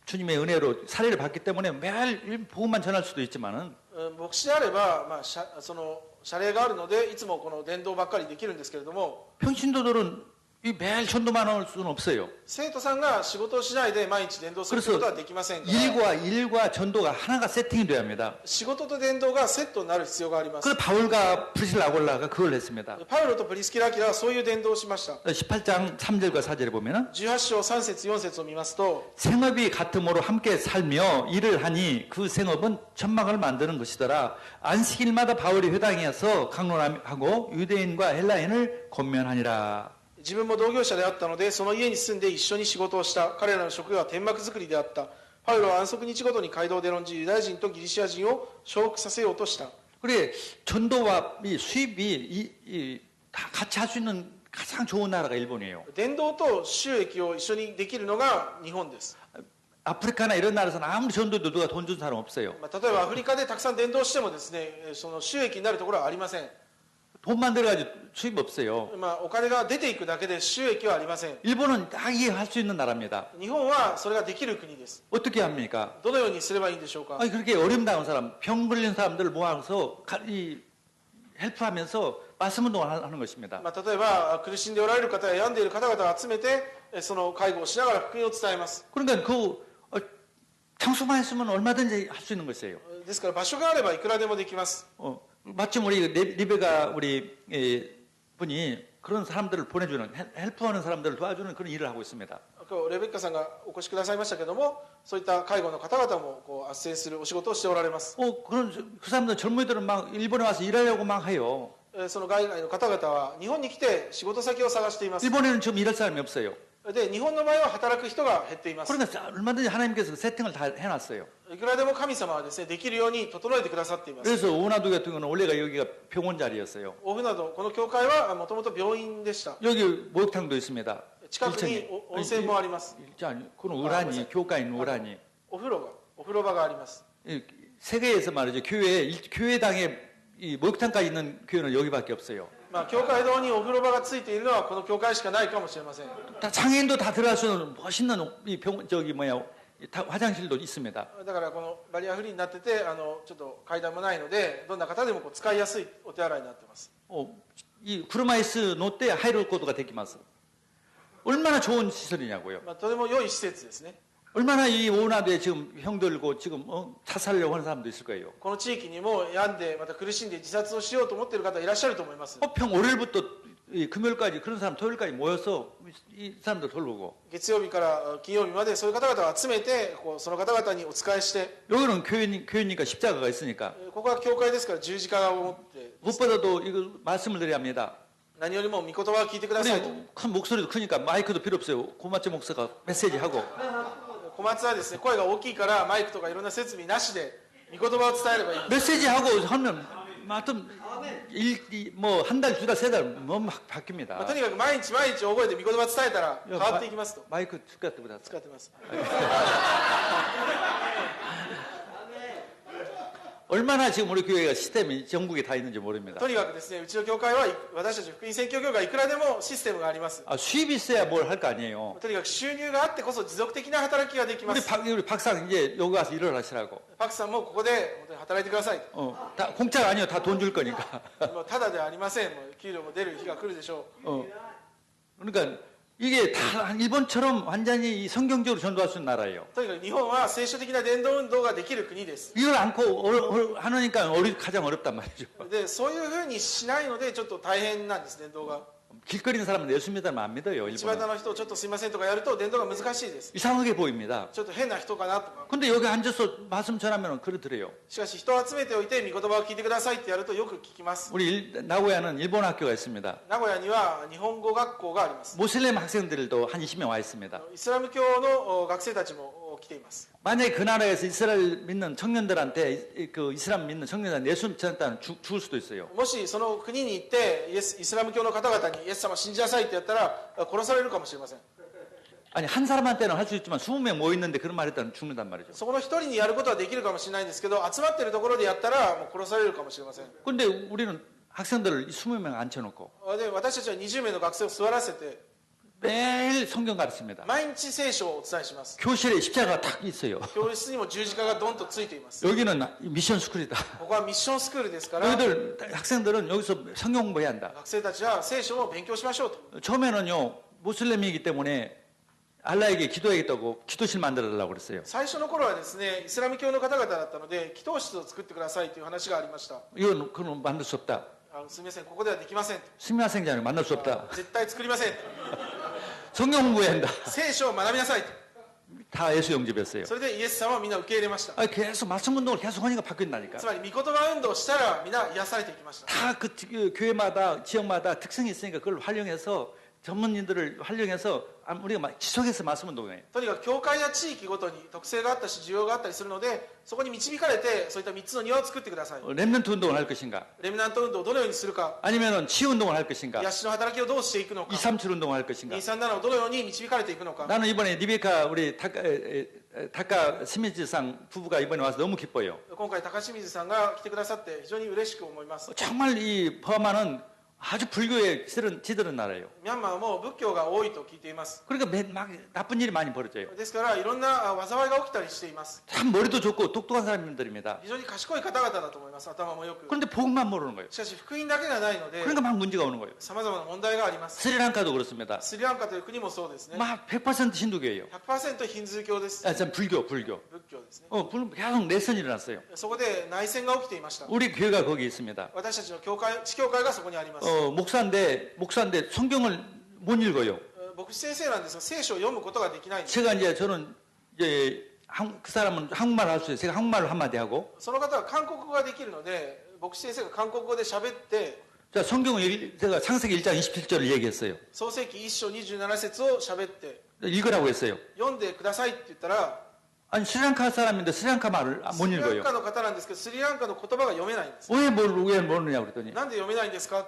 주님의 은혜로 사례를 받기 때문에 매일 복음만 전할 수도 있지만은 牧師であれば、その謝礼があるのでいつもこの伝道ばっかりできるんですけれども、 평신도들은 이 매일 전도만 할 수는 없어요. 生徒さんが仕事をしないで毎日伝道することはできませんから、 일과 전도가 하나가 세팅이 돼야 합니다. 仕事と伝道がセットになる必要があります。 그래서 바울과 프리실라 아골라가 그걸 했습니다. パウロとプリスキラ・アキラはそういう伝道をしました。 18장 3절과 4절에 보면은 18章3節4節を見ますと、 생업이 같음으로 함께 살며 일을 하니 그 생업은 천막을 만드는 것이더라. 안식일마다 바울이 회당에 와서 강론하고 유대인과 헬라인을 권면하니라. 自分も同業者であったのでその家に住んで一緒に仕事をした。彼らの職業は天幕作りであった。パウロは安息日ごとに街道で論じユダヤ人とギリシア人を承服させようとした。 그래 전도와 이 수입이 다 같이 할 수 있는 가장 좋은 나라가 일본이에요. 伝道と収益を一緒にできるのが日本です。 아프리카나 이런 나라에서는 아무리 전도도 누가 돈 준 사람 없어요. 例えばアフリカでたくさん伝道してもですねその収益になるところはありません。 돈 만들어가지고 수입 없어요. お金が出ていくだけで収益はありません。 일본은 딱 이게 할 수 있는 나라입니다. 日本はそれができる国です。 어떻게 합니까? どのようにすればいいんでしょうか。 아니 그렇게 어림당한 사람, 병 걸린 사람들을 모아서 헬프하면서 말씀 운동을 하는 것입니다. 例えば苦しんでおられる方や病んでいる方々を集めてその介護をしながら福音を伝えます。 그러니까 장소만 있으면 얼마든지 할 수 있는 것이에요. ですから場所があればいくらでもできます。 마침 우리 리베가 우리 분이 그런 사람들을 보내주는 헬프하는 사람들을 도와주는 그런 일을 하고 있습니다. レベッカさんがお越しくださいましたけども、そういった介護の方々も斡旋するお仕事をしておられます。 그 사람들 젊은이들은 막 일본에 와서 일하려고 막 해요. その外の方々は日本に来て仕事先を探しています。 일본에는 지금 일할 사람이 없어요. で日本の場合は働く人が減っています。 그러니까 얼마든지 하나님께서 세팅을 다 해놨어요. いくらでも神様はですねできるように整えてくださっています。 그래서 오나도 같은 경우는 원래가 여기가 병원 자리였어요. オフなどこの教会はもともと病院でした。 여기 목욕탕도 있습니다. 近くに温泉もあります。 그는 우라니 교가에 있는 우라니. お風呂場があります。 세계에서 말이죠. 교회당에 이 목욕탕까지 있는 교회는 여기밖에 없어요. 教会堂にお風呂場がついているのはこの教会しかないかもしれません。 다 장애인도 다 들어갈 수 있는 멋있는 화장실도 있습니다. だからこのバリアフリーになっててちょっと階段もないのでどんな方でも使いやすいお手洗いになっています。 이 구르마이스 노때 하이롤 코드가 되기마스. 얼마나 좋은 시설이냐고요. とても良い施設ですね。 얼마나 이 오나드에 지금 형들고 지금 자살하려고 하는 사람도 있을 거예요. この地域にも病んでまた苦しんで自殺をしようと思っている方いらっしゃると思います。 평 월요일부터 이 금요일까지 그런 사람 토요일까지 모여서 이 사람들 돌보고 月曜日から金曜日までそういう方々を集めてその方々にお仕えして、 여기는 교회니까 십자가가 있으니까 ここは教会ですから十字架を持って、 무엇보다도 이거 말씀을 드려야 합니다. 何よりも御言葉を聞いてくださいと。 우리 큰 목소리도 크니까 마이크도 필요 없어요. 고마츠 목사가 메시지하고 小松はですね、声が大きいからマイクとかいろんな設備なしで御言葉を伝えればいい。 메시지하고 하면 하여튼 뭐 한 달, 두 달, 세 달 뭐 막 바뀝니다. とにかく毎日毎日覚えて御言葉を伝えたら変わっていきますと。 마이크使ってください. 使ってます。 얼마나 지금 우리 교회가 시스템이 전국에 다 있는지 모릅니다. とにかくですね、うちの教会は私たち福音宣教協会いくらでもシステムがあります。 아, 수입이 있어야 뭘 할 거 아니에요. とにかく収入があってこそ持続的な働きができま 우리 す。 우리 박사 이제 여기 와서 일을 하시라고. パクさんもここで本当に働いてください。 다 공짜가 아니에요. 다 돈 줄 거니까. もうただではありません。もう給料も出る日が来るでしょう。 그러니까 이게 다 일본처럼 완전히 이 성경적으로 전도할 수 있는 나라예요. とにかく日本は聖書的な伝道運動ができる国です。 이걸 않고 하니까 가장 어렵단 말이죠. で、そういうふうにしないのでちょっと大変なんです、伝道が。 길거리는 사람은 예수 믿으면 안 믿어요. 道端 일본은. の人をちょっとすいませんとかやると伝道が難しいです。 이상하게 보입니다. ちょっと変な人かなとか。 근데 여기 앉아서 말씀 전하면 그러더래요. しかし人を集めておいて御言葉を聞いてくださいってやるとよく聞きます。 우리 나고야는 일본 학교가 있습니다. 名古屋には日本語学校があります。 모슬렘 학생들도 한 20명 와 있습니다. イスラム教の学生たちも来ています。 만약에 그 나라에서 이스라엘 믿는 청년들한테 그 이슬람 믿는 청년들한테 예수 전했다면 죽을 수도 있어요. もしその国に行ってイスラム教の方々にイエス様を信じなさいってやったら殺されるかもしれません。 아니 한 사람한테는 할 수 있지만 20명 모여 있는데 그런 말 했다면 죽는단 말이죠. そこの一人にやることはできるかもしれないんですけど、集まっているところでやったらもう殺されるかもしれません。 근데 우리는 학생들을 20명 앉혀놓고 で、私たちは20名の学生を座らせて 매일 성경 가르칩니다. 毎日聖書をお伝えします。 교실에 십자가가 딱 있어요. 教室にも十字架がドンとついています。 여기는 미션 스쿨이다. ここはミッションスクールですから、 너희들 학생들은 여기서 성경 공부해야 한다. 学生たちは聖書を勉強しましょうと。 처음에는요 모슬렘이기 때문에 알라에게 기도해야겠다고 기도실 만들어달라고 그랬어요. 最初の頃はですね、イスラム教の方々だったので祈祷室を作ってくださいという話がありました。 이건 그건 만들 수 없다. すみません、ここではできません。 스미학생자는 만들 수 없다. 絶対作りません。 성경 공부해야 한다. 聖書を学びなさいと。 다 예수 영접했어요. それでイエス様をみんな受け入れました。 아, 계속 말씀 운동을 계속 하니까 바뀐다니까. つまり御言葉運動をしたらみんな癒されていきました。 다 그 교회마다 지역마다 특성이 있으니까 그걸 활용해서 전문인들을 활용해서 우리가 지속해서 말씀 운동해요. とにかく教会や地域ごとに特性があったし需要があったりするので、そこに導かれてそういった3つの庭を作ってください。 렘넌트 운동을 할 것인가? レムナント運動をどのようにするか、 아니면은 치유 운동을 할 것인가? 癒しの働きをどうしていくのか、 237 운동을 할 것인가? 237をどのように導かれていくのか。 나는 이번에 리베카 우리 타카 스미즈상 부부가 이번에 와서 너무 기뻐요. 今回高清水さんが来てくださって非常に嬉しく思います。 정말 이 버마는 아주 불교에 지들은 나라예요. ミャンマーはもう仏教が多いと聞いています。 그러니까 막 나쁜 일이 많이 벌어져요. ですからいろんな災いが起きたりしています。 참 머리도 좋고 똑똑한 사람들입니다. 非常に賢い方々だと思います。頭もよく。 그런데 복음만 모르는 거예요. しかし福音だけがないので 그러니까 막 문제가 오는 거예요. さまざまな問題があります。 스리랑카도 그렇습니다. スリランカという国もそうですね。 막 100% 힌두교예요. 100% ヒンズー教です。 아, 참 불교. 仏教ですね。 계속 내선이 일어났어요. そこで内戦が起きていました。 우리 교회가 거기 있습니다. 私たちの教会、地教会がそこにあります。 목사인데 성경을 못 읽어요. 牧師先生なんですが聖書を読むことができないんです。 저는 그 사람은 한국말 할 수 있어요. 제가 한국말로 한마디 하고. その方は韓国語ができるので牧師先生が韓国語で喋って 자, 성경을 제가 창세기 1장 27절을 얘기했어요. 創世記1章27節を喋って 읽으라고 했어요. 読んでくださいって言ったら 아니 스리랑카 사람인데 스리랑카 말을 못 スリラン 읽어요. カの方なんですけどスリランカの言葉が読めないんです。 왜 모르느냐 그랬더니 なんで読めないんですか。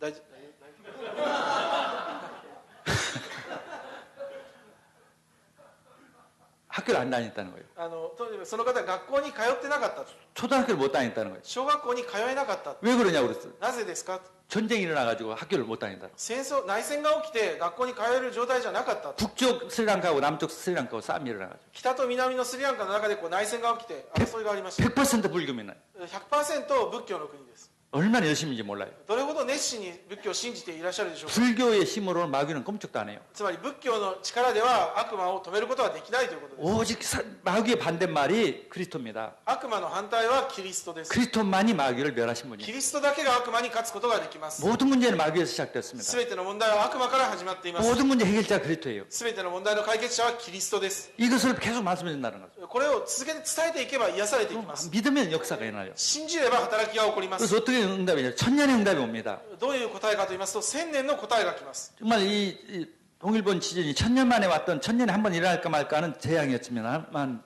大丈夫。 학교를 안 다녔다는 거예요. とにかくその方は学校に通ってなかったと。 초등학교를 못 다녔다는 거예요. 小学校に通えなかった。 왜 그러냐고 그랬어요. なぜですか。 전쟁이 일어나가지고 학교를 못 다닌다. 内戦が起きて学校に通える状態じゃなかったと。 북쪽 스리랑카하고 남쪽 스리랑카하고 싸움이 일어나가지고 北と南のスリランカの中で内戦が起きて争いがありました。 100% 불교민은 100% 仏教の国です。 얼마나 열심인지 몰라요. どれほど熱熱心に仏教を信じていらっしゃるでしょうか。 불교의 힘으로는 마귀는 꼼짝도 안 해요. つまり仏教の力では悪魔を止めることはできないということです。 오직 마귀의 반대말이 그리스도입니다. 悪魔の反対はキリストです。 그리스도만이 마귀를 멸하신 キ 분이에요. リストだけが悪魔に勝つことができます。 모든 문제는 마귀에서 시작됐습니다. すべての問題は悪魔から始まっています。 모든 문제 해결자가 그리스도예요. すべての問題の解決者はキリストです。 이것을 계속 말씀해준다는 거죠. これを続けて伝えていけば癒されていきます。 믿으면 역사가 일어나요. 信じれば働きが起こります。 그래서 어떻게 응답이냐? 천년의 응답이 옵니다. どういう答えかと言いますと、1000年の答えが来ます。 정말 이 동일본 지진이 천년 만에 왔던 천년에 한 번 일어날까 말까 하는 재앙이었지만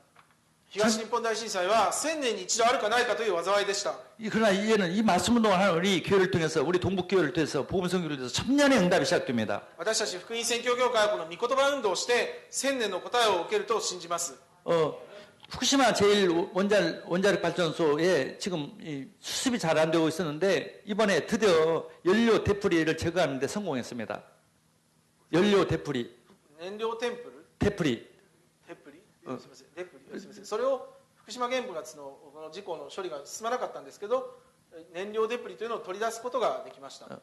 東日本大震災は1000年に一度あるかないかという災いでした。 그러나 이제는 이 말씀 운동을 하는 우리 교회를 통해서 우리 동북교회를 통해서 복음성교를 통해서 천년의 응답이 시작됩니다. 私たち福音宣教協会はこの御言葉運動をして1000年の答えを受けると信じます。 후쿠시마 제1원자력 발전소에 지금 이 수습이 잘 안 되고 있었는데 이번에 드디어 연료 되풀이를 제거하는데 성공했습니다. 연료 되풀이, 燃料テンプル 되풀이. テプリすみませんデプリすみませんそれを福島原発のこの事故の処理が進まなかったんですけど、燃料デプリというのを取り出すことができました。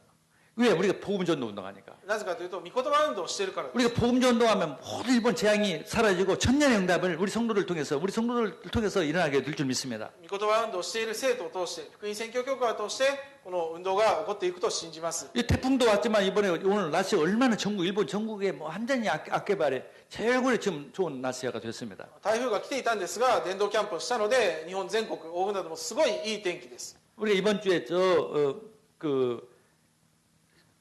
왜 우리가 복음전도 운동하니까? なぜかというと御言葉運動をしているからです。 우리가 복음전도 운동하면 모든 일본 재앙이 사라지고 천년의 응답을 우리 성도를 통해서 일어나게 될 줄 믿습니다. 御言葉運動をしている生徒を通して福音宣教協会を通してこの運動が起こっていくと信じます。 이 태풍도 왔지만 이번에 오늘 날씨 얼마나 일본 전국에 뭐 완전히 악개발에 최고로 지금 좋은 날씨가 됐습니다. 台風が来ていたんですが電動キャンプをしたので日本全国大船渡もすごいいい天気です。 우리가 이번 주에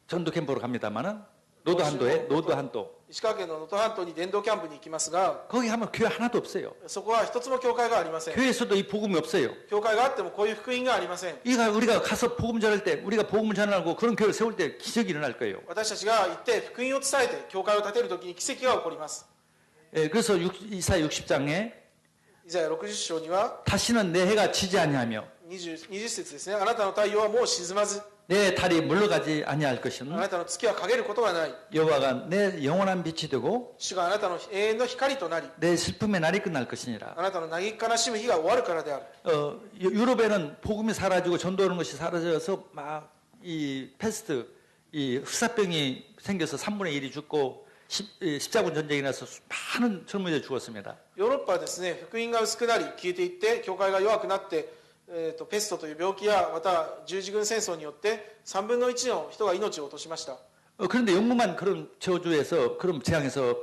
전도 캠프로 갑니다만은 노도한도 石川県の能登半島に電動キャンプに行きますが 거기 하면 교회 하나도 없어요. そこは一つも教会がありません。 교회에서도 이 복음이 없어요. 教会があってもこういう福音がありません。 우리가 가서 복음 전할 때 우리가 복음을 전하고 그런 교회를 세울 때 기적이 일어날 거예요. 私たちが行って福音を伝えて教会を建てるときに奇跡が起こります。 그래서 이사야 60장에 イザヤ60章には 다시는 내 해가 지지 아니하며 20節ですね。あなたの太陽はもう沈まず 내 달이 물러가지 아니할 あ 것은 なたの月は陰ることがない。 여호와가 내 영원한 빛이 되고 主があなたの永遠の光となり 내 슬픔의 날이 끝날 것이니라. あなたの嘆き悲しむ日が終わるからである。 유럽에는 복음이 사라지고 전도하는 것이 사라져서 막 이 패스트 이 흑사병이 생겨서 3분의 1이 죽고 십자군 전쟁이 나서 많은 젊은이들이 죽었습니다. ヨーロッパはですね、福音が薄くなり消えていって教会が弱くなって、ペストという病気やまた十字軍戦争によって3分の1の人が命を落としました。 그런데 영국만 그런 저주에서 그런 재앙에서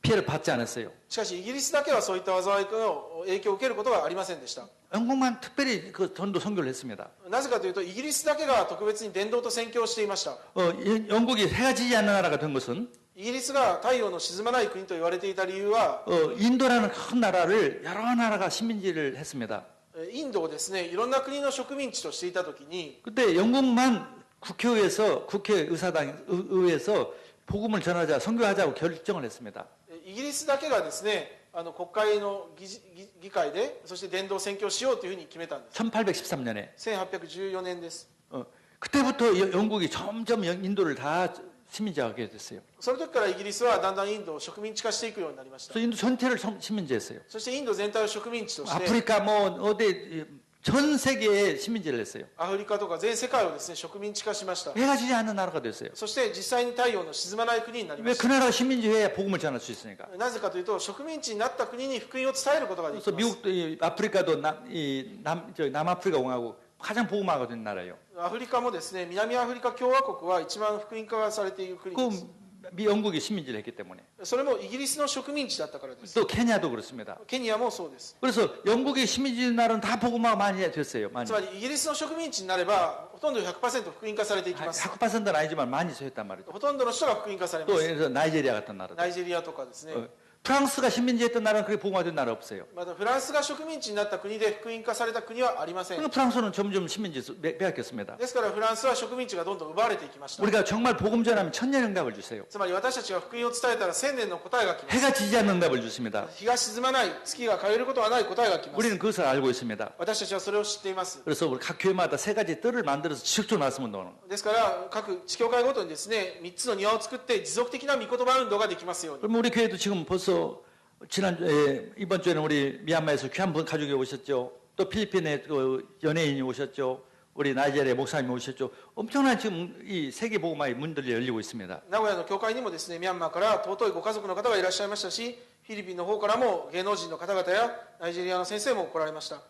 피해를 받지 않았어요. しかしイギリスだけはそういった災いの影響を受けることがありませんでした。 영국만 특별히 그 전도 선교를 했습니다. なぜかというとイギリスだけが特別に伝道と宣教をしていました。 영국이 해가 지지 않는 나라가 된 것은 イギリスが太陽の沈まない国と言われていた理由は 인도라는 큰 나라를 여러 나라가 식민지를 했습니다. インドをですねいろんな国の植民地としていたときに 그때 영국만 국회의회에서 복음을 전하자 선교하자고 결정을 했습니다. イギリスだけがですね国会の議会でそして伝道宣教しようというふうに決めたんです。 1813년에 1814年です。 그때부터 영국이 점점 인도를 다 식민지하게 됐어요. その時からイギリスはだんだんインドを植民地化していくようになりました。 그래서 인도 전체를 식민지했어요. そしてインド全体を植民地として 아프리카 뭐 어디 전 세계에 식민지를 했어요. アフリカとか全世界をですね植民地化しました。 해가 지지 않는 나라가 됐어요. そして実際に太陽の沈まない国になりま 왜 し 그 나라가 식민지해야 복음을 전할 수 있으니까. た。なぜかというと植民地になった国に福音を伝えることができ 그래서 ます。 미국도 아프리카도 남아프리카 공화국 가장 복음화가 된 나라예요. アフリカもですね南アフリカ共和国は一番福音化がされている国です。 영국이 식민지를 했기 때문에. それもイギリスの植民地だったからです。 또 케냐도 그렇습니다. ケニアもそうです。 그래서 영국의 식민지 나라는 다 복음화가 많이 됐어요. 많이. つまりイギリスの植民地になればほとんど 100% 福音化されていきます。 100%는 아니지만 많이 됐단 말이죠. ほとんどの人が福音化され 또 ます。 예를 들어 나이지리아 같은 나라도. ナイジェリアとかですね。 프랑스가 식민지했던 나라는 그게 복음화된 나라 없어요. またフランスが植民地になった国で福音化された国はありません。 그러니까 프랑스는 점점 식민지 빼앗겼습니다. ですからフランスは植民地がどんどん奪われていきました。 우리가 정말 복음 전하면 천년 응답을 주세요. つまり私たちが福音を伝えたら1000年の答えが来ます。 해가 지지 않는 응답을 주십니다. 日が沈まない、月が陰ることはない答えが来ます。 우리는 그것을 알고 있습니다. 私たちはそれを知っています。 그래서 우리 각 교회마다 세 가지 뜰을 만들어서 지속적으로 말씀 운동을 하는 거예요. ですから各地教会ごとにですね3つの庭を作って持続的な御言葉運動ができますように。 그럼 우리 교회도 지금 벌써 이번 주에는 우리 미얀마에서 귀한 분 가족이 오셨죠. 또 필리핀에 그 연예인이 오셨죠. 우리 나이지리아 목사님이 오셨죠. 엄청난 지금 이 세계 복음화의 문들이 열리고 있습니다. 名古屋の教会にもですね、ミャンマーから尊いご家族の方がいらっしゃいましたし、フィリピンの方からも芸能人の方々やナイジェリアの先生も来られました。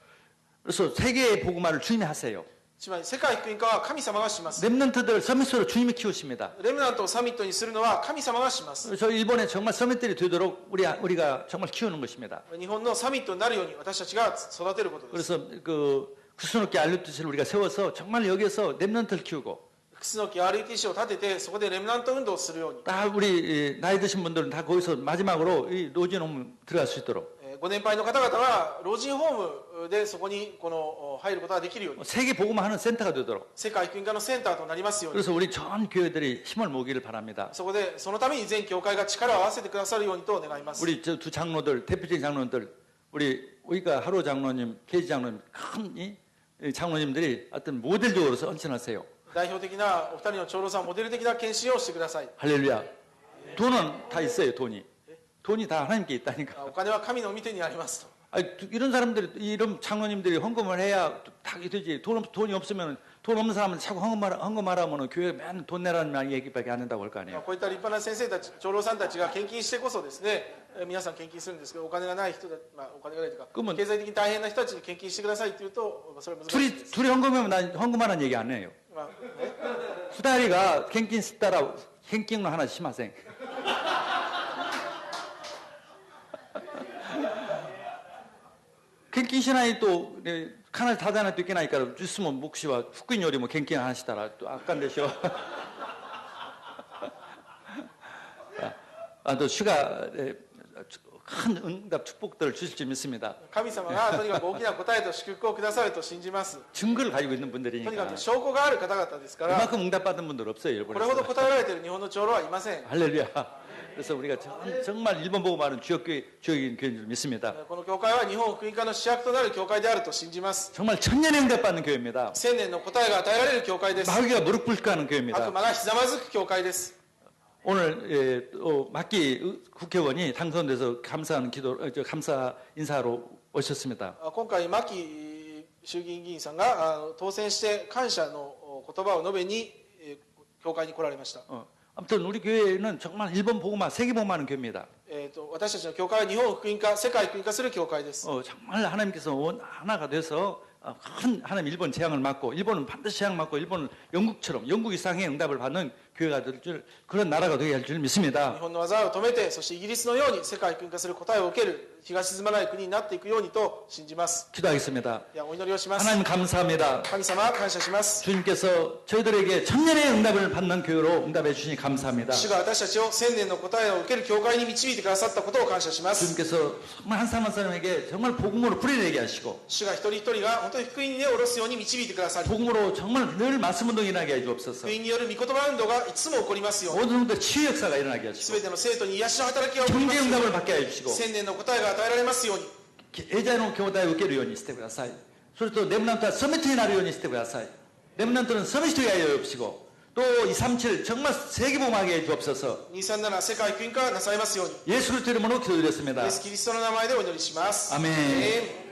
그래서 세계의 복음화를 주님이 하세요. つまり世界福音化は神様がします。 렘넌트들 서밋으로 주님이 키우십니다. レムナントをサミットにするのは神様がします。 저 일본에 정말 서밋들이 되도록 우리가 정말 키우는 것입니다. 日本のサミットになるように私たちが育てることです。 그래서 그 구스노키 알루트시를 우리가 세워서 정말 여기서 렘넌트를 키우고 楠木 RETC を立ててそこでレムナント運動をするように、 다 우리 나이 드신 분들은 다 거기서 마지막으로 이 노진홈 들어갈 수 있도록 ご年配の方々は老人ホームでそこに入ることができるように、 세계 복음화하는 센터가 되도록 世界福音化のセンターとなりますように、 그래서 우리 전 교회들이 힘을 모으기를 바랍니다. そこでそのために全教会が力を合わせてくださるようにと願います。 우리 저 두 장로들 대표적인 장로들 우리가 하루 장로님, 케이지 장로님 큰 이 장로님들이 어떤 모델적으로서 헌신하세요. 代表的なお二人の長老さんモデル的な献身をしてください。 할렐루야. 돈은 다 있어요. 돈이 다 하나님께 있다니까. お金は神の御手にありますと。 아니, 이런 사람들이 이런 장로님들이 헌금을 해야 다 되지. 돈이 없으면 돈 없는 사람은 자꾸 헌금하라면 교회 맨 돈 내라는 얘기밖에 안 한다고 할 거 아니에요. こういった立派な先生たち、長老さんたちが献金してこそですね、皆さん献金するんですけど、お金がない人だ、お金がないというか、그러면 経済的に大変な人たちに献金してくださいって言うと、それは難しいです。 둘이 헌금하면 난 헌금하라는 얘기 안 해요. ね 후다리가 갱킹 쓰다라 갱킹을 하나 심하생. 갱킹 신앙이 또 카나다 다다나 또 있겠나니까 주스면 묵시와 후쿠인 요리 뭐 갱킹 하시다라 또 아깐 되셔. 또 슈가 큰 응답 축복들을 주실 줄 믿습니다. 神様がとにかく大きな答えと祝福をくださると信じます。 증거를 가지고 있는 とにか 분들이니까 く証拠がある方々ですから、 그만큼 응답받은 분들 없어요. これほど 일본에서. 答えられている日本の長老はいません。 할렐루야. 그래서 우리가 정말 일본 보고 말하는 주역인 교회인 줄 믿습니다. この教会は日本福音化の主役となる教会であると信じます。 정말 천년의 응답받는 교회입니다. 千年の答えが与えられる教会です。 마귀가 무릎 꿇고 하는 悪 교회입니다. 魔がひざまずく教会です。 오늘 마키 국회의원이 당선돼서 감사하는 감사 인사로 오셨습니다. 今回牧衆議院議員さんが当選して感謝の言葉を述べに教会に来られました。 아무튼 우리 교회는 정말 일본 복음화, 세계 복음화하는 교회입니다. 私たちの教会は日本福音化、世界福音化する教会です。 정말 하나님께서 하나가 돼서 큰 하나님 일본 재앙을 막고 일본은 반드시 재앙 막고 일본은 영국처럼 영국 이상의 응답을 받는 교회가 될 줄 그런 나라가 되게 할 줄 日 믿습니다. 本の災いを止めて、そしてイギリスのように世界福音化する答えを受ける、日が沈まない国になっていくようにと信じます。 기도하겠습니다. いや、お祈りをします。 하나님 감사합니다. 神様、感謝します。 주님께서 저희들에게 천년의 응답을 받는 교회로 응답해 주시니 감사합니다. 主が私たちを千年の答えを受ける教会に導いてくださったことを感謝します。 주님께서 정말 한 사람 한 사람에게 정말 복음으로 뿌리내게 하시고 主が一人一人が本当に福音に根を下ろすように導いてくださり、 복음으로 정말 늘 말씀 운동이 일어나게 해 주옵소서. 福音による御言葉運動がいつも起こりますように、 모든 분들 치유 역사가 일어나게 하시고 すべての生徒に癒しの働きが起こりま 경제 すよう 응답을 に、 받게 해 주시고 千年の答えが与えられますように、 예자의 교회에受けるようにしてください. 그리고 또 렘넌트가 서밋이 나를 ようにしてください. 렘넌트는 서밋이 되게 하여 주시고 또 237 정말 세계복음하게 해 주옵소서. 237世界福音化なさいますように、 예수 그리스도 이름으로 イエ 기도드렸습니다. ス・キリストの名前でお祈りします。 아멘. アーメン